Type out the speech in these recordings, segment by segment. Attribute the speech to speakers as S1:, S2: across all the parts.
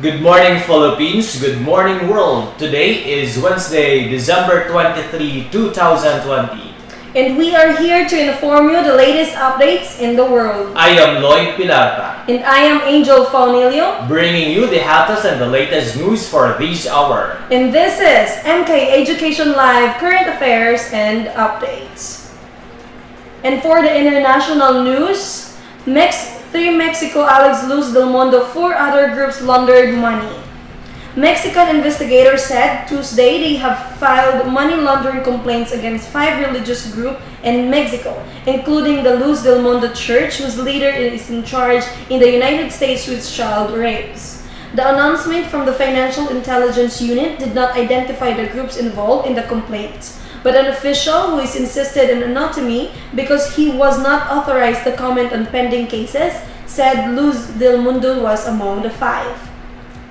S1: Good morning, Philippines. Good morning, world. Today is Wednesday, December 23, 2020.
S2: And we are here to inform you the latest updates in the world.
S1: I am Lloyd Pilata,
S2: And I am Angel Faunilio.
S1: bringing you the hottest and the latest news for this hour.
S2: And this is MK Education Live Current Affairs and Updates. And for the international news, three Mexico Alex Luz del Mundo, four other groups laundered money. Mexican investigators said Tuesday they have filed money laundering complaints against five religious groups in Mexico, including the Luz del Mundo Church, whose leader is in charge in the United States with child rapes. The announcement from the Financial Intelligence Unit did not identify the groups involved in the complaints, but an official who is insisted in anonymity because he was not authorized to comment on pending cases said Luz del Mundo was among the five.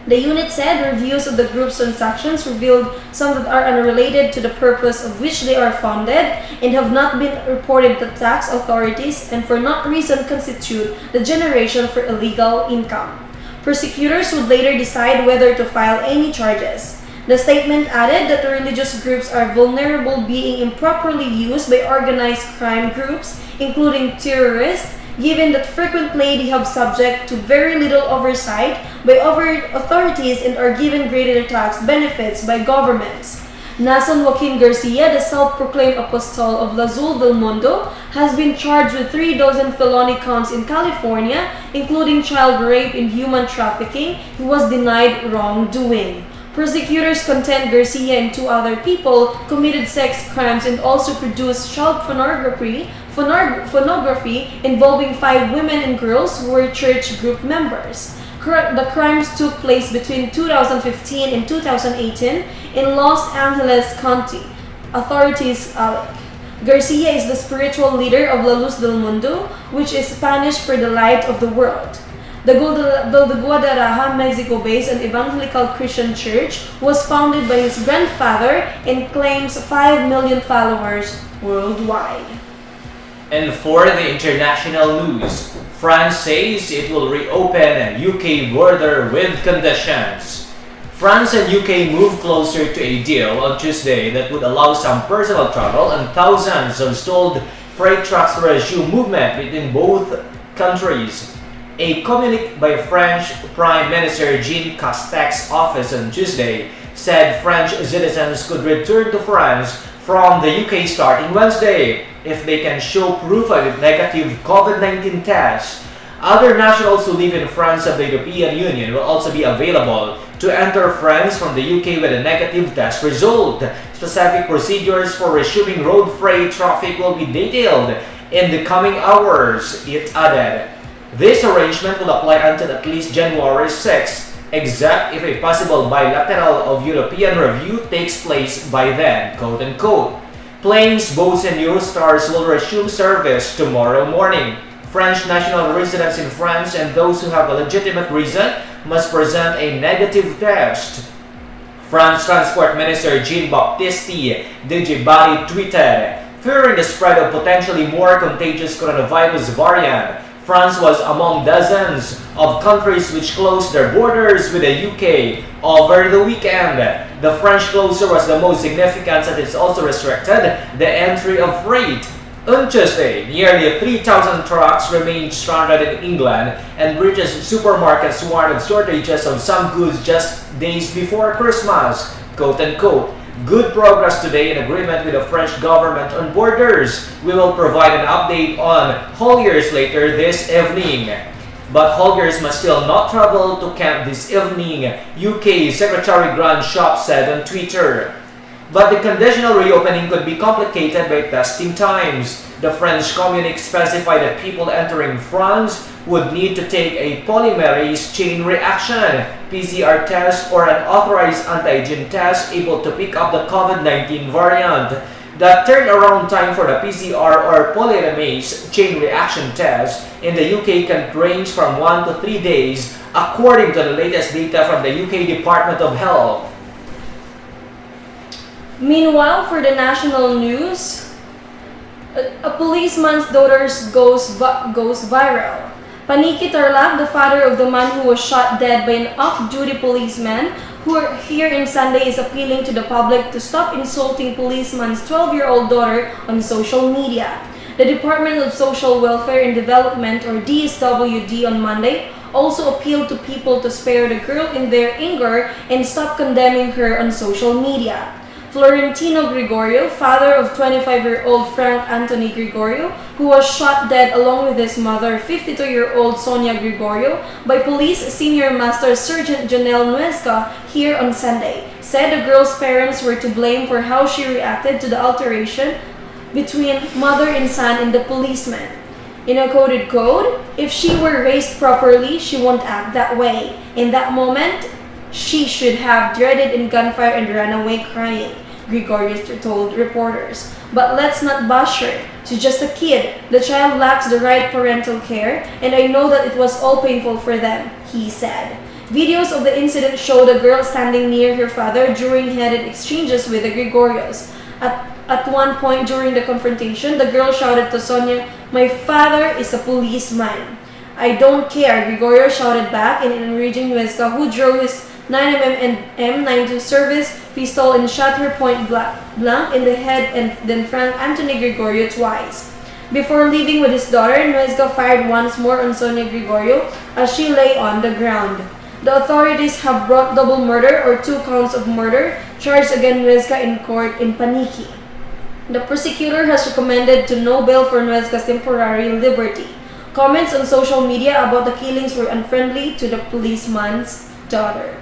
S2: The unit said reviews of the group's transactions revealed some that are unrelated to the purpose of which they are funded and have not been reported to tax authorities and for no reason constitute the generation for illegal income. Prosecutors would later decide whether to file any charges. The statement added that the religious groups are vulnerable, being improperly used by organized crime groups, including terrorists, given that frequently they have subject to very little oversight by authorities and are given greater tax benefits by governments. Nason Joaquin Garcia, the self-proclaimed apostle of Luz del Mundo, has been charged with 3 dozen felony counts in California, including child rape and human trafficking. He was denied wrongdoing. Prosecutors contend Garcia and two other people committed sex crimes and also produced child pornography involving 5 women and girls who were church group members. The crimes took place between 2015 and 2018 in Los Angeles County. Authorities Garcia is the spiritual leader of La Luz del Mundo, which is Spanish for the light of the world. The Guadalajara, Mexico-based and evangelical Christian church was founded by his grandfather and claims 5 million followers worldwide.
S1: And for the international news, France says it will reopen UK border with conditions. France and UK moved closer to a deal on Tuesday that would allow some personal travel and thousands of stalled freight trucks to resume movement between both countries. A communique by French Prime Minister Jean Castex office on Tuesday said French citizens could return to France from the UK starting Wednesday if they can show proof of a negative COVID-19 test. Other nationals who live in France of the European Union will also be available to enter France from the UK with a negative test result. Specific procedures for resuming road freight traffic will be detailed in the coming hours, it added. This arrangement will apply until at least January 6, except if a possible bilateral of European review takes place by then, quote unquote. Planes, boats, and Eurostars will resume service tomorrow morning. French national residents in France and those who have a legitimate reason must present a negative test. France Transport Minister Jean-Baptiste Djibari tweeted, fearing the spread of potentially more contagious coronavirus variant, France was among dozens of countries which closed their borders with the UK over the weekend. The French closure was the most significant as it also restricted the entry of freight. On Tuesday, nearly 3,000 trucks remained stranded in England, and British supermarkets warned of shortages of some goods just days before Christmas, quote unquote. Good progress today in agreement with the French government on borders. We will provide an update on hauliers later this evening. But hauliers must still not travel to camp this evening, UK Secretary Grant Shapps said on Twitter. But the conditional reopening could be complicated by testing times. The French communique specified that people entering France would need to take a polymerase chain reaction, PCR test, or an authorized antigen test able to pick up the COVID-19 variant. The turnaround time for the PCR or polymerase chain reaction test in the UK can range from 1 to 3 days, according to the latest data from the UK Department of Health.
S2: Meanwhile, for the national news, a policeman's daughter goes viral. Paniki Tarlac, the father of the man who was shot dead by an off-duty policeman, who are here in Sunday, is appealing to the public to stop insulting policeman's 12-year-old daughter on social media. The Department of Social Welfare and Development, or DSWD, on Monday also appealed to people to spare the girl in their anger and stop condemning her on social media. Florentino Gregorio, father of 25-year-old Frank Anthony Gregorio, who was shot dead along with his mother, 52-year-old Sonia Gregorio, by Police Senior Master Sergeant Janelle Nuesca here on Sunday, said the girl's parents were to blame for how she reacted to the alteration between mother and son and the policeman. In a coded code, if she were raised properly, she won't act that way. In that moment, she should have dreaded in gunfire and ran away crying, Gregorio told reporters. But let's not bash her. She's just a kid. The child lacks the right parental care, and I know that it was all painful for them, he said. Videos of the incident show the girl standing near her father during heated exchanges with the Gregorios. At one point during the confrontation, the girl shouted to Sonia, "My father is a policeman." "I don't care," Gregorio shouted back in enraging Nuesca, who drew his 9mm and M92 service pistol and shot her point blank in the head and then Frank Anthony Gregorio twice. Before leaving with his daughter, Nuesca fired once more on Sonia Gregorio as she lay on the ground. The authorities have brought double murder, or 2 counts of murder, charged against Nuesca in court in Paniki. The prosecutor has recommended to no bail for Nuesca's temporary liberty. Comments on social media about the killings were unfriendly to the policeman's daughter.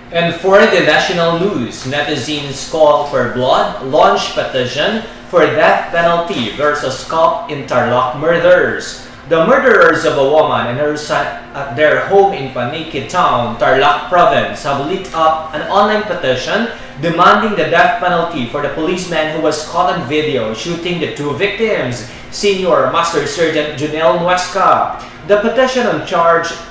S1: And for the national news, netizens call for blood, launch petition for death penalty versus cop in Tarlac murders. The murderers of a woman and her son at their home in Paniki Town, Tarlac Province, have lit up an online petition demanding the death penalty for the policeman who was caught on video shooting the 2 victims, Senior Master Sergeant Janelle Nuesca. The petition on Charge.org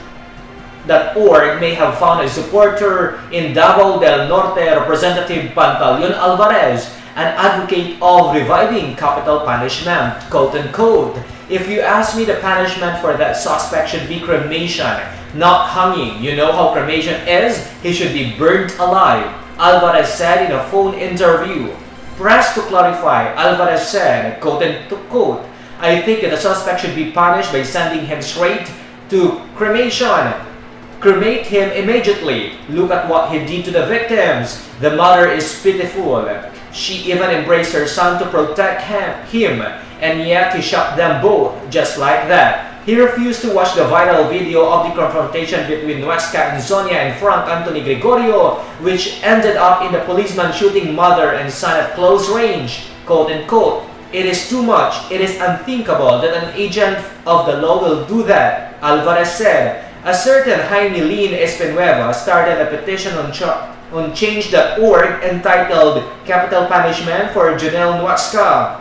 S1: may have found a supporter in Davao del Norte, Representative Pantaleon Alvarez, an advocate of reviving capital punishment, quote-unquote. "If you ask me, the punishment for that suspect should be cremation, not hanging. You know how cremation is? He should be burnt alive," Alvarez said in a phone interview. Pressed to clarify, Alvarez said, quote-unquote, "I think that the suspect should be punished by sending him straight to cremation. Cremate him immediately. Look at what he did to the victims. The mother is pitiful. She even embraced her son to protect him, and yet he shot them both, just like that." He refused to watch the viral video of the confrontation between Nuesca and Sonia and Frank Anthony Gregorio, which ended up in the policeman shooting mother and son at close range, quote-unquote. "It is too much. It is unthinkable that an agent of the law will do that," Alvarez said. A certain Jaime Lin Espenueva started a petition on Change.org entitled "Capital Punishment for Janelle Nuesca."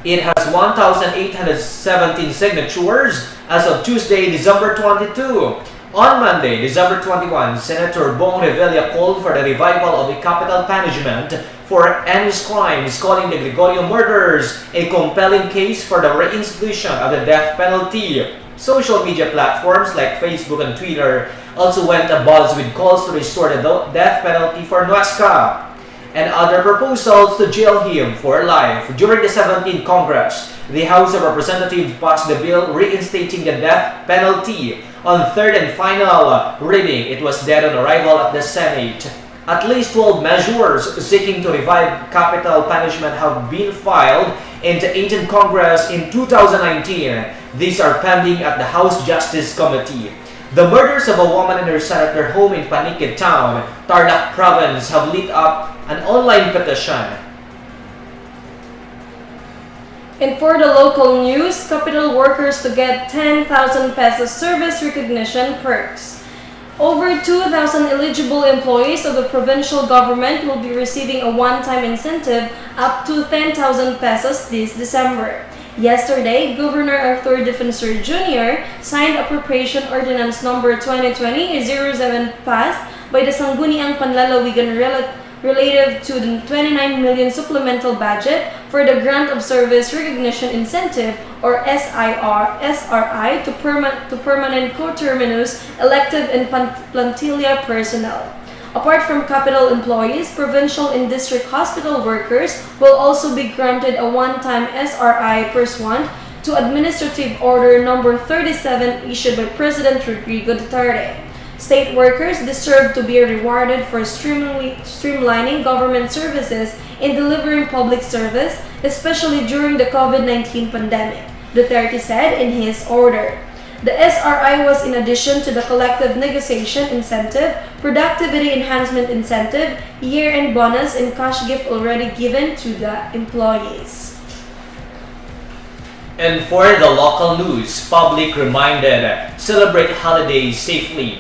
S1: It has 1,817 signatures as of Tuesday, December 22. On Monday, December 21, Senator Bong Revilla called for the revival of the capital punishment for heinous crimes, calling the Gregorio murders a compelling case for the reinstitution of the death penalty. Social media platforms like Facebook and Twitter also went abuzz with calls to restore the death penalty for Nuesca and other proposals to jail him for life. During the 17th Congress, the House of Representatives passed the bill reinstating the death penalty. On third and final reading, it was dead on arrival at the Senate. At least 12 measures seeking to revive capital punishment have been filed in the 18th Congress in 2019. These are pending at the House Justice Committee. The murders of a woman and her son at their home in Paniki Town, Tarlac Province, have lit up an online petition.
S2: And for the local news, capital workers to get 10,000 pesos service recognition perks. Over 2,000 eligible employees of the provincial government will be receiving a one-time incentive up to 10,000 pesos this December. Yesterday, Governor Arthur Defensor Jr. signed Appropriation Ordinance Number 2020-07 passed by the Sangguniang Panlalawigan related to the 29 million supplemental budget for the Grant of Service Recognition Incentive or SRI to permanent coterminous elective and plantilla personnel. Apart from capital employees, provincial and district hospital workers will also be granted a one-time SRI pursuant to Administrative Order Number 37 issued by President Rodrigo Duterte. State workers deserve to be rewarded for streamlining government services and delivering public service, especially during the COVID-19 pandemic, Duterte said in his order. The SRI was in addition to the collective negotiation incentive, productivity enhancement incentive, year-end bonus, and cash gift already given to the employees.
S1: And for the local news, public reminded celebrate holidays safely.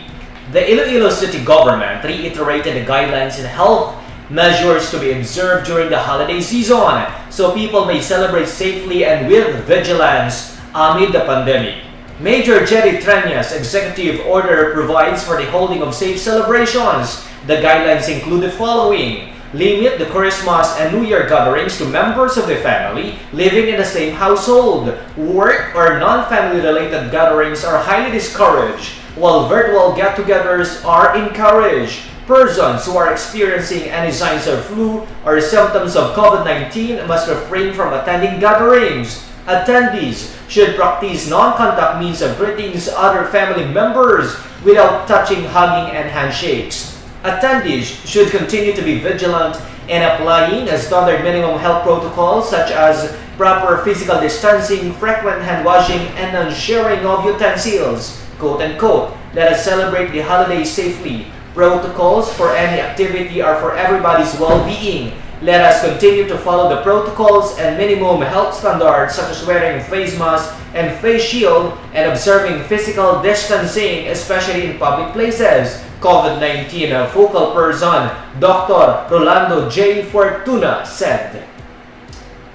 S1: The Iloilo City government reiterated the guidelines and health measures to be observed during the holiday season so people may celebrate safely and with vigilance amid the pandemic. Major Jerry Treñas' executive order provides for the holding of safe celebrations. The guidelines include the following. Limit the Christmas and New Year gatherings to members of the family living in the same household. Work or non-family related gatherings are highly discouraged, while virtual get-togethers are encouraged. Persons who are experiencing any signs of flu or symptoms of COVID-19 must refrain from attending gatherings. Attendees should practice non-contact means of greetings other family members without touching, hugging, and handshakes. Attendees should continue to be vigilant in applying standard minimum health protocols such as proper physical distancing, frequent hand washing, and non-sharing of utensils. Quote unquote, let us celebrate the holidays safely. Protocols for any activity are for everybody's well-being. Let us continue to follow the protocols and minimum health standards such as wearing face mask and face shield and observing physical distancing, especially in public places. COVID-19 focal person Dr. Rolando J. Fortuna said.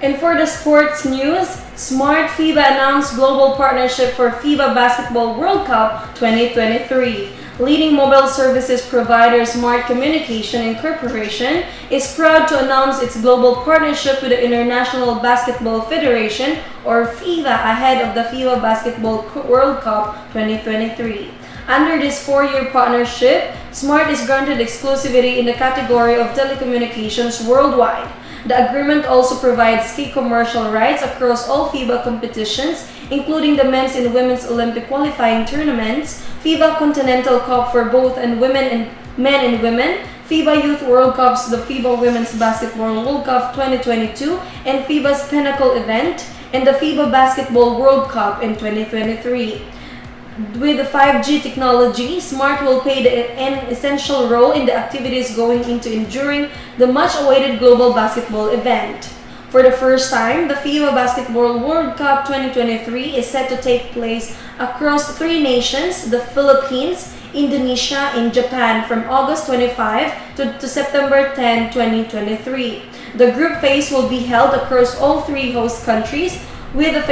S2: And for the sports news, Smart FIBA announced global partnership for FIBA Basketball World Cup 2023. Leading mobile services provider Smart Communication Incorporation is proud to announce its global partnership with the International Basketball Federation or FIBA ahead of the FIBA Basketball World Cup 2023. Under this 4-year partnership, Smart is granted exclusivity in the category of telecommunications worldwide. The agreement also provides key commercial rights across all FIBA competitions, including the men's and women's Olympic qualifying tournaments, FIBA Continental Cup for both and men and women, FIBA Youth World Cups, the FIBA Women's Basketball World Cup 2022, and FIBA's Pinnacle event, and the FIBA Basketball World Cup in 2023. With the 5G technology, Smart will play an essential role in the activities going into enduring the much-awaited global basketball event. For the first time, the FIBA Basketball World Cup 2023 is set to take place across 3 nations, the Philippines, Indonesia, and Japan from August 25 to September 10, 2023. The group phase will be held across all 3 host countries, with the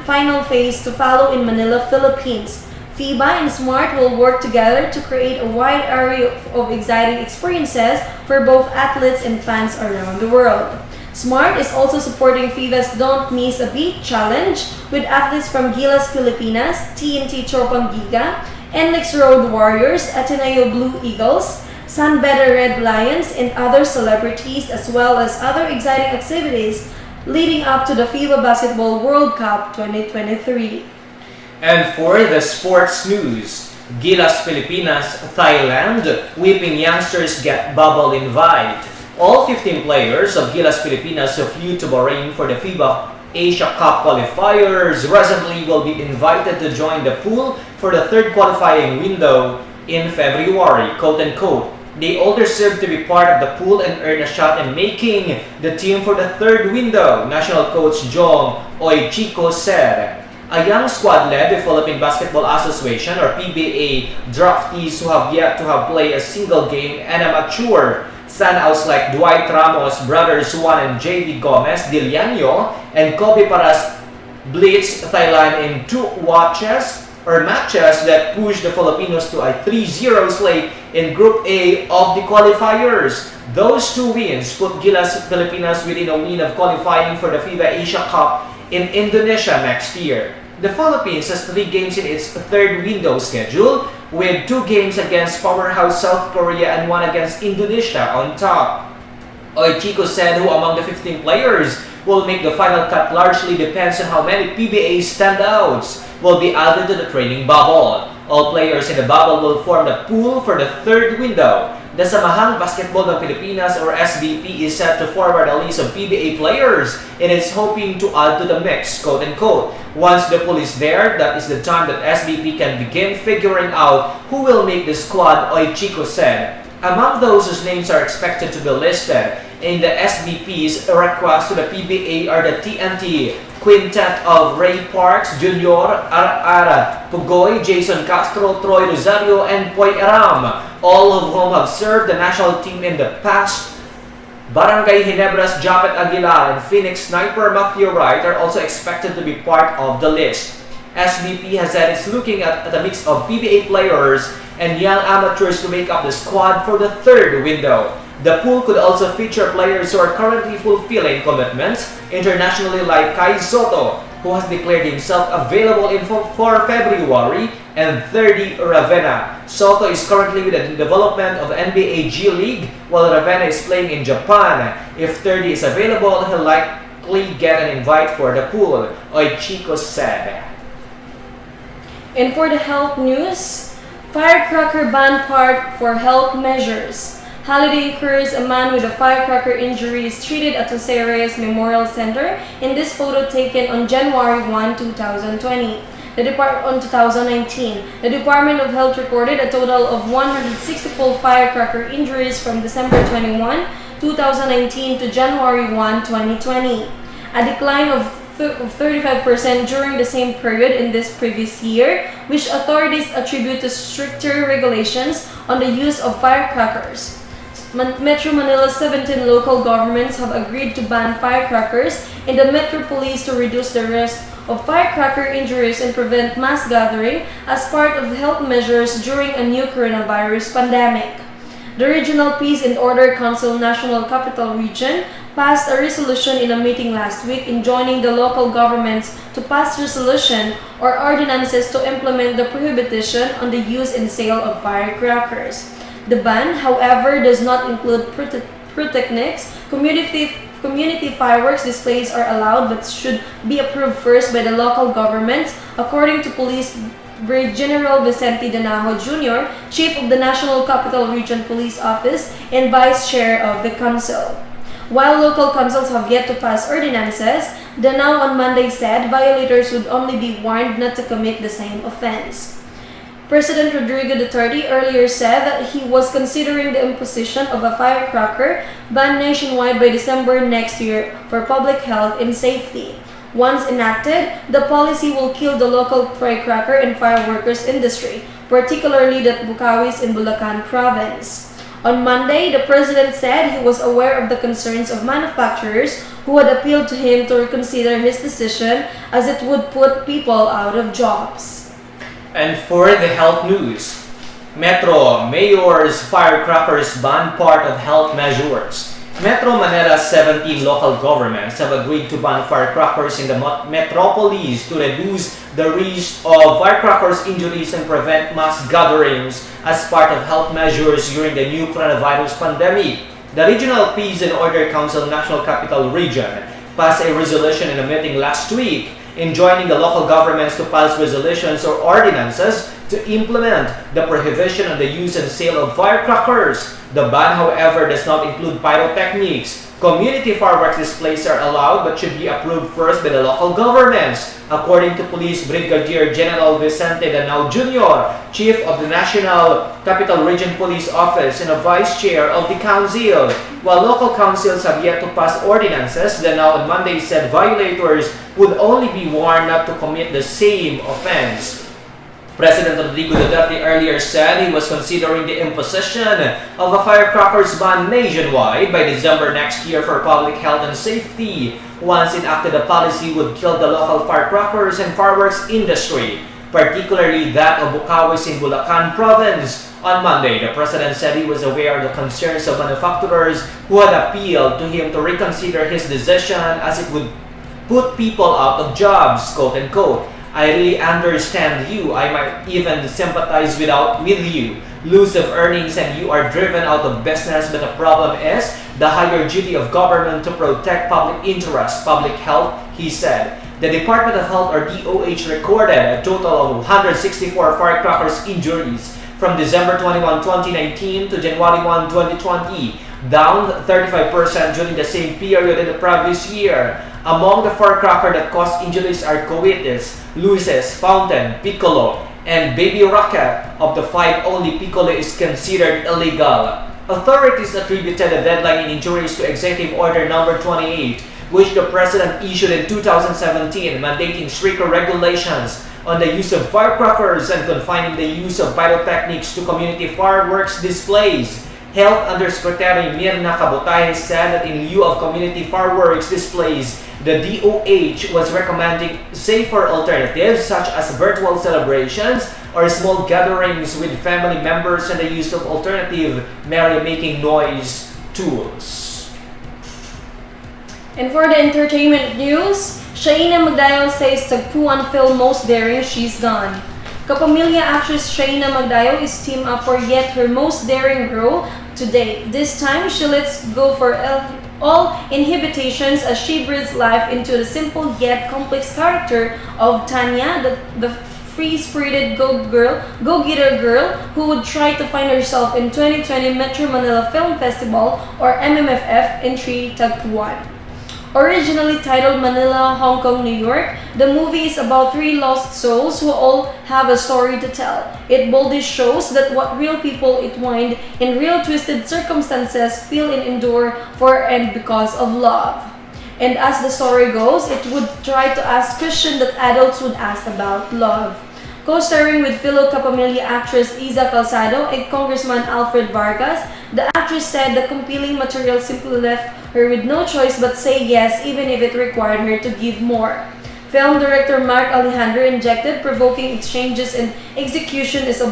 S2: final phase to follow in Manila, Philippines. FIBA and Smart will work together to create a wide array of exciting experiences for both athletes and fans around the world. Smart is also supporting FIBA's Don't Miss a Beat challenge with athletes from Gilas Pilipinas, TNT Chorpang Giga, NLEX Road Warriors, Ateneo Blue Eagles, Sunbetter Red Lions, and other celebrities, as well as other exciting activities leading up to the FIBA Basketball World Cup 2023.
S1: And for the sports news, Gilas Pilipinas, Thailand, whipping youngsters get bubble invite. All 15 players of Gilas Pilipinas who flew to Bahrain for the FIBA Asia Cup qualifiers recently will be invited to join the pool for the 3rd qualifying window in February, quote unquote. They all deserve to be part of the pool and earn a shot in making the team for the 3rd window, National Coach Jong Oichico said. A young squad led the Philippine Basketball Association or PBA draftees who have yet to have played a single game and a mature standouts like Dwight Ramos, brothers Juan and JV Gomez, Diliano, and Kobe Paras blitz Thailand in 2 matches that pushed the Filipinos to a 3-0 slate in Group A of the qualifiers. Those two wins put Gilas Pilipinas within a win of qualifying for the FIBA Asia Cup in Indonesia next year. The Philippines has 3 games in its third window schedule, with 2 games against powerhouse South Korea and 1 against Indonesia on top. Oichiko said who among the 15 players will make the final cut largely depends on how many PBA standouts will be added to the training bubble. All players in the bubble will form the pool for the third window. The Samahang Basketball ng Pilipinas or SBP is set to forward a list of PBA players and is hoping to add to the mix, quote-unquote. Once the pool is there, that is the time that SBP can begin figuring out who will make the squad, Oichiko said. Among those whose names are expected to be listed in the SBP's request to the PBA are the TNT quintet of Ray Parks Jr., Ara Pugoy, Jason Castro, Troy Rosario, and Poy Aram, all of whom have served the national team in the past. Barangay Ginebras Japet Aguilar and Phoenix sniper Matthew Wright are also expected to be part of the list. SBP has said it's looking at a mix of PBA players and young amateurs to make up the squad for the third window. The pool could also feature players who are currently fulfilling commitments internationally like Kai Soto, who has declared himself available for February, and 30 Ravenna. Soto is currently with the development of the NBA G League, while Ravenna is playing in Japan. If 30 is available, he'll likely get an invite for the pool, Oichiko said.
S2: And for the health news, firecracker ban part for health measures. Holiday occurs, a man with a firecracker injury is treated at Jose Reyes Memorial Center. In this photo taken on January 1, 2020. On 2019, the Department of Health recorded a total of 164 firecracker injuries from December 21, 2019 to January 1, 2020. A decline of 35% during the same period in this previous year, which authorities attribute to stricter regulations on the use of firecrackers. Metro Manila's 17 local governments have agreed to ban firecrackers in the Metro Police to reduce the risk of firecracker injuries and prevent mass gathering as part of health measures during a new coronavirus pandemic. The Regional Peace and Order Council National Capital Region passed a resolution in a meeting last week enjoining the local governments to pass resolution or ordinances to implement the prohibition on the use and sale of firecrackers. The ban, however, does not include pyrotechnics. Community fireworks displays are allowed but should be approved first by the local governments, according to Police Brigadier General Vicente Danajo Jr., Chief of the National Capital Region Police Office and Vice Chair of the Council. While local councils have yet to pass ordinances, Danao on Monday said violators would only be warned not to commit the same offense. President Rodrigo Duterte earlier said that he was considering the imposition of a firecracker ban nationwide by December next year for public health and safety. Once enacted, the policy will kill the local firecracker and fireworkers industry, particularly the Bukavis in Bulacan province. On Monday, the president said he was aware of the concerns of manufacturers who had appealed to him to reconsider his decision as it would put people out of jobs.
S1: And for the health news, Metro Mayor's firecrackers ban part of health measures. Metro Manila's 17 local governments have agreed to ban firecrackers in the metropolis to reduce the risk of firecrackers injuries and prevent mass gatherings as part of health measures during the new coronavirus pandemic. The Regional Peace and Order Council National Capital Region passed a resolution in a meeting last week enjoining the local governments to pass resolutions or ordinances to implement the prohibition on the use and sale of firecrackers. The ban, however, does not include pyrotechnics. Community fireworks displays are allowed but should be approved first by the local governments, according to Police Brigadier General Vicente Danao Jr., Chief of the National Capital Region Police Office and a Vice Chair of the Council. While local councils have yet to pass ordinances, Danao on Monday said violators would only be warned not to commit the same offense. President Rodrigo Duterte earlier said he was considering the imposition of a firecrackers ban nationwide by December next year for public health and safety. Once enacted, the policy would kill the local firecrackers and fireworks industry. particularly that of Bukawi in Bulacan province. On Monday, the president said he was aware of the concerns of manufacturers who had appealed to him to reconsider his decision as it would put people out of jobs, quote unquote. I really understand you. I might even sympathize with you. Lose of earnings and you are driven out of business, but the problem is the higher duty of government to protect public interest, public health, he said. The Department of Health or DOH recorded a total of 164 firecrackers injuries from December 21, 2019 to January 1, 2020, down 35% during the same period in the previous year. Among the firecrackers that caused injuries are Coites, Luces, Fountain, Piccolo, and Baby Rocket. Of the five, only Piccolo is considered illegal. Authorities attributed the deadline in injuries to Executive Order Number 28, which the President issued in 2017, mandating stricter regulations on the use of firecrackers and confining the use of pyrotechnics to community fireworks displays. Health Undersecretary Mirna Cabotay said that in lieu of community fireworks displays, the DOH was recommending safer alternatives such as virtual celebrations or small gatherings with family members and the use of alternative merry-making noise tools.
S2: And for the entertainment news, Shaina Magdayo says Tagpuan film most daring she's done. Kapamilya actress Shaina Magdayo is teamed up for yet her most daring role to date. This time, she lets go for all inhibitions as she breathes life into the simple yet complex character of Tanya, the free-spirited go-getter girl who would try to find herself in 2020 Metro Manila Film Festival or MMFF entry Tagpuan. Originally titled Manila, Hong Kong, New York, the movie is about three lost souls who all have a story to tell. It boldly shows that what real people entwined in real twisted circumstances feel and endure for and because of love. And as the story goes, it would try to ask questions that adults would ask about love. Co-starring with fellow Kapamilya actress Iza Calzado and Congressman Alfred Vargas, the actress said the compelling material simply left her with no choice but say yes even if it required her to give more. Film director Mark Alejandro injected provoking exchanges and execution is a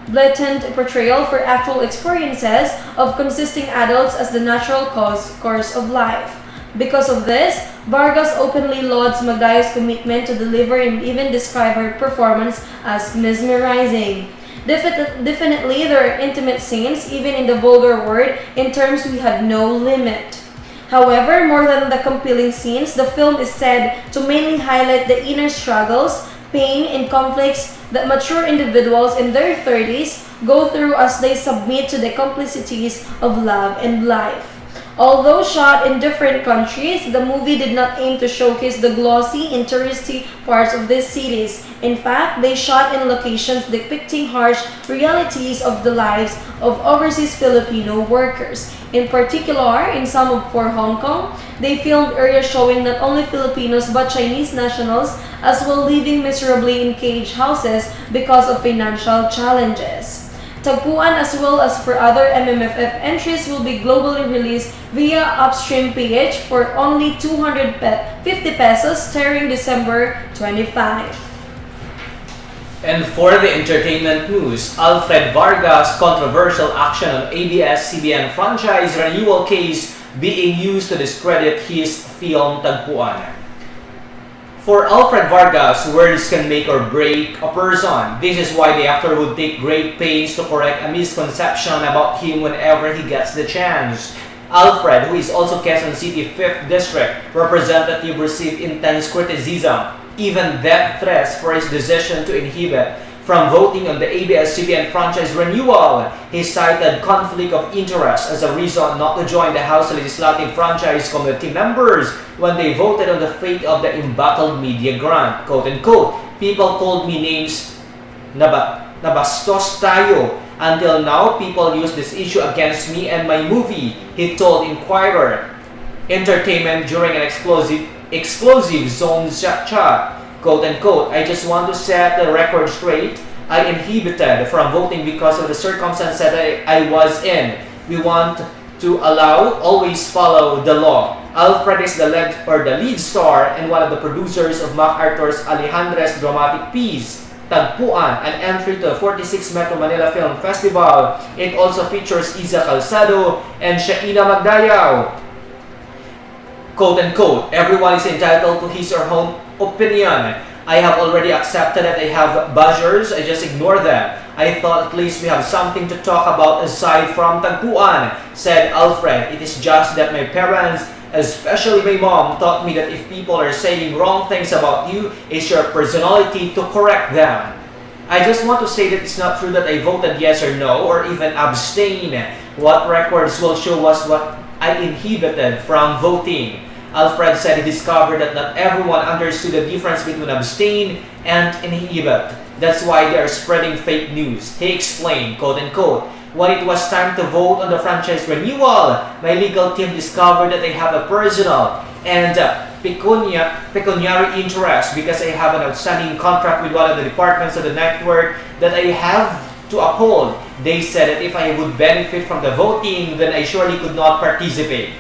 S2: blatant portrayal for actual experiences of consisting adults as the natural course of life. Because of this, Vargas openly lauds Magdayo's commitment to deliver and even describe her performance as mesmerizing. Definitely, there are intimate scenes, even in the vulgar word, in terms we had no limit. However, more than the compelling scenes, the film is said to mainly highlight the inner struggles, pain, and conflicts that mature individuals in their 30s go through as they submit to the complexities of love and life. Although shot in different countries, the movie did not aim to showcase the glossy and touristy parts of these cities. In fact, they shot in locations depicting harsh realities of the lives of overseas Filipino workers. In particular, in some of for Hong Kong, they filmed areas showing not only Filipinos but Chinese nationals as well living miserably in cage houses because of financial challenges. Tagpuan as well as for other MMFF entries will be globally released via Upstream PH for only 250 pesos starting December 25.
S1: And for the entertainment news, Alfred Vargas' controversial action on ABS-CBN franchise renewal case being used to discredit his film Tagpuan. For Alfred Vargas, words can make or break a person. This is why the actor would take great pains to correct a misconception about him whenever he gets the chance. Alfred, who is also Quezon City 5th District Representative, received intense criticism, even death threats for his decision to inhibit from voting on the ABS-CBN franchise renewal. He cited conflict of interest as a reason not to join the House Legislative Franchise Committee members when they voted on the fate of the embattled media grant. Quote unquote, people called me names nabastos tayo. Until now, people use this issue against me and my movie, he told Inquirer Entertainment during an explosive zone chat. Quote unquote, I just want to set the record straight. I inhibited from voting because of the circumstance that I was in. We want to always follow the law. Alfred is the lead star and one of the producers of MacArthur's Alejandre's dramatic piece, Tagpuan, an entry to the 46 Metro Manila Film Festival. It also features Iza Calzado and Shaina Magdayaw. Quote unquote, everyone is entitled to his or her own opinion. I have already accepted that I have buzzers, I just ignore them. I thought at least we have something to talk about aside from Tagpuan, said Alfred. It is just that my parents, especially my mom, taught me that if people are saying wrong things about you, it's your personality to correct them. I just want to say that it's not true that I voted yes or no, or even abstain. What records will show us what I inhibited from voting. Alfred said he discovered that not everyone understood the difference between abstain and inhibit. That's why they are spreading fake news. He explained, quote unquote, when it was time to vote on the franchise renewal, my legal team discovered that I have a personal and pecuniary interest because I have an outstanding contract with one of the departments of the network that I have to uphold. They said that if I would benefit from the voting, then I surely could not participate.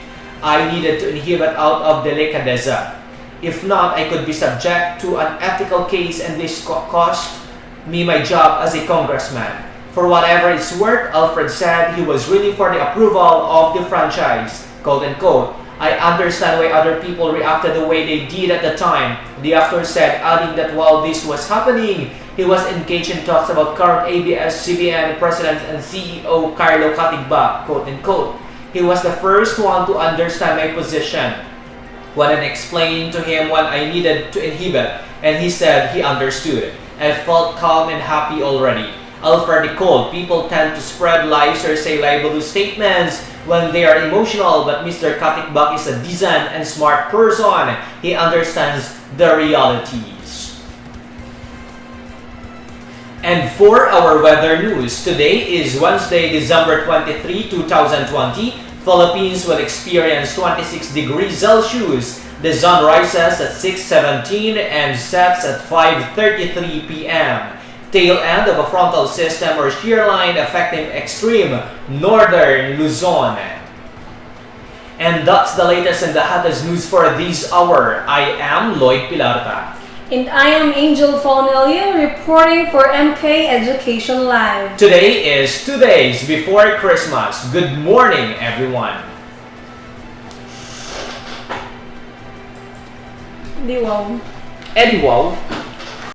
S1: I needed to inhibit out of delicadeza. If not, I could be subject to an ethical case and this cost me my job as a congressman. For whatever it's worth, Alfred said he was really for the approval of the franchise, quote unquote. I understand why other people reacted the way they did at the time, the actor said, adding that while this was happening, he was engaged in talks about current ABS-CBN President and CEO Carlo Katigbak, quote unquote. He was the first one to understand my position when I explained to him what I needed to inhibit, and he said he understood. I felt calm and happy already. Alfred recalled, people tend to spread lies or say libelous statements when they are emotional, but Mr. Katigbak is a decent and smart person. He understands the realities. And for our weather news, today is Wednesday, December 23, 2020. Philippines will experience 26 degrees Celsius. The sun rises at 6:17 and sets at 5:33 p.m. Tail end of a frontal system or shear line affecting extreme northern Luzon. And that's the latest and the hottest news for this hour. I am Lloyd Pilarta.
S2: And I am Angel Faunelio reporting for MK Education Live.
S1: Today is 2 days before Christmas. Good morning, everyone.
S2: Di wow.
S1: Eddie Wow.